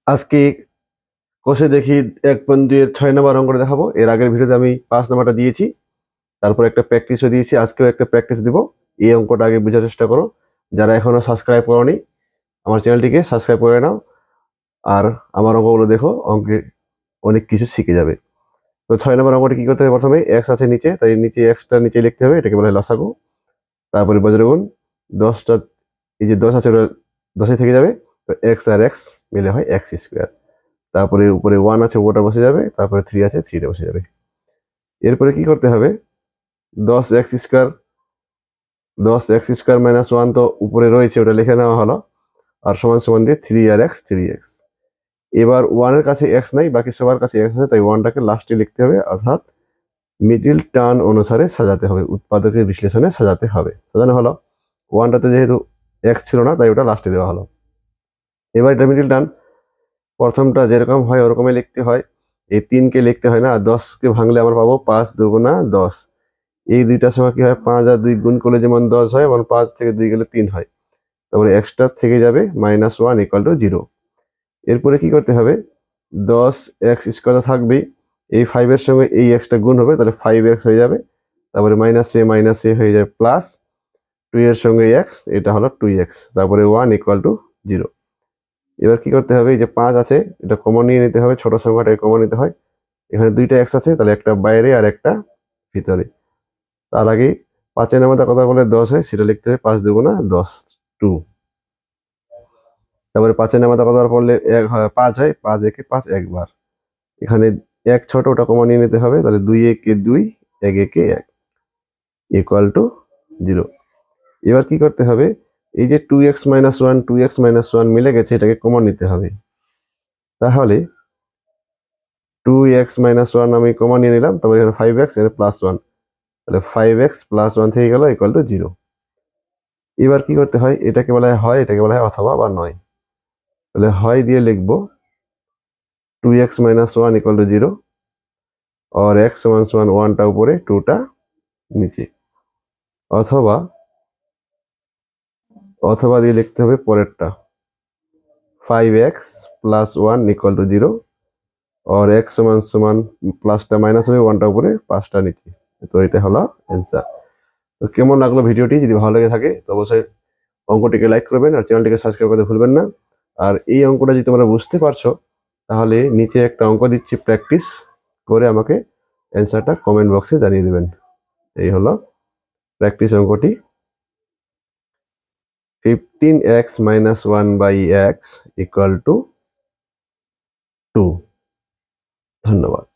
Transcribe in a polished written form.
আজকে কষে দেখি 1.2 এর 6 নম্বর অঙ্কটা দেখাবো। এর আগের ভিডিওতে আমি 5 নম্বরটা দিয়েছি, তারপর একটা প্র্যাকটিসও দিয়েছি, আজকেও একটা প্র্যাকটিস দিব। এই অঙ্কটা আগে বোঝার চেষ্টা করো। যারা এখনো সাবস্ক্রাইব করোনি আমার চ্যানেলটিকে সাবস্ক্রাইব করে নাও, আর আমার অঙ্কগুলো দেখো, অঙ্কে অনেক কিছু শিখে যাবে। তো 6 নম্বর অঙ্কটা কি করতে হবে, প্রথমে এক্স আছে নিচে, তাই নিচে এক্সটা নিচে লিখতে হবে, এটাকে বলা হয় লসাগু। তারপরে বজ্রগুণ 10টা, এই যে 10 আছে ওটা 10 থেকে যাবে, তো এক্স আর এক্স মিলে হয় এক্স স্কোয়ার। তারপরে উপরে 1 আছে, ওটা বসে যাবে, তারপরে 3 আছে, 3টা বসে যাবে। এরপরে কি করতে হবে, 10x square, 10x square minus 1 তো উপরে রয়েছে, ওটা লিখে নেওয়া হলো, আর সমান সমান দিয়ে 3 আর x 3x। এবার 1 এর কাছে x নাই, বাকি সবার কাছে x আছে, তাই 1টাকে লাস্টে লিখতে হবে, অর্থাৎ মিডিল টার্ম অনুসারে সাজাতে হবে, উৎপাদকের বিশ্লেষণে সাজাতে হবে। সাজানো হলো, 1টাতে যেহেতু x ছিল না, তাই ওটা লাস্টে দেওয়া হলো। এবার এটা মিডিল টার্ম, প্রথমটা যেরকম হয় ওরকমই লিখতে হয়। এই 3কে লিখতে হয় না, 10কে ভাঙলে আমরা পাবো 5 দুগুণা 10। এই দুইটার সময় কি হয়, 5 আর 2 গুণ করলে যেমন 10 হয়, এবং 5 থেকে 2 গেলে 3 হয়। তারপরে এক্সট্রা থেকে যাবে -1 = 0। এরপরে কি করতে হবে, 10x স্কোয়ার থাকবেই, এই 5 এর সঙ্গে এই এক্সটা গুণ হবে, তাহলে 5x হয়ে যাবে। তারপরে মাইনাস এ হয়ে যাবে প্লাস 2 এর সঙ্গে x, এটা হলো 2x, তারপরে 1 = 0। এবার কি করতে হবে, এই যে 5 আছে এটা কমন নিয়ে নিতে হবে, ছোট সংখ্যাটাকে কমন নিতে হয়। এখানে দুইটা x আছে, তাহলে একটা বাইরে আর একটা ভিতরে। তার আগে 5 এর মধ্যে কথা বলে 10 হয়, সেটা লিখতে হবে 5 দুগুণা 10, 2। তারপরে 5 এর মধ্যে কথা পড়লে 5 হয়, 5 একে 5 একবার। এখানে 1 ছোট, ওটা কমন নিয়ে নিতে হবে, তাহলে 2 একে 2, 1 একে 1 = 0। এবার কি করতে হবে, এই যে 2x - 1 মিলে গেছে, এটাকে কমন নিতে হবে। তাহলে 2x - 1 আমি কমন নিয়ে নিলাম, তারপরে এখানে 5x, এখানে +1, তাহলে 5x + 1 থেকে গেল = 0। এবার কি করতে হয়, এটাকে বলা হয়, এটাকে বলা হয় অথবা বা নয়। তাহলে হয় দিয়ে লিখব 2x - 1 = 0, और x = 1টা উপরে, 2টা নিচে। অথবা অথবা দিয়ে লিখতে হবে পরেরটা, 5x + 1 = 0, और x প্লাসটা মাইনাস হবে, 1টা উপরে 5টা নিচে। তো এটা হলো অ্যান্সার। তো কেমন লাগলো ভিডিওটি, যদি ভালো লেগে থাকে তো অবশ্যই অঙ্কটিকে লাইক করবেন, আর চ্যানেলটিকে সাবস্ক্রাইব করতে ভুলবেন না। আর এই অঙ্কটা যদি তোমরা বুঝতে পারছো, তাহলে নিচে একটা অঙ্ক দিচ্ছি, প্র্যাকটিস করে আমাকে অ্যান্সারটা কমেন্ট বক্সে জানিয়ে দেবেন। এই হলো প্র্যাকটিস অঙ্কটি, 15x - 1/x = 2। ধন্যবাদ।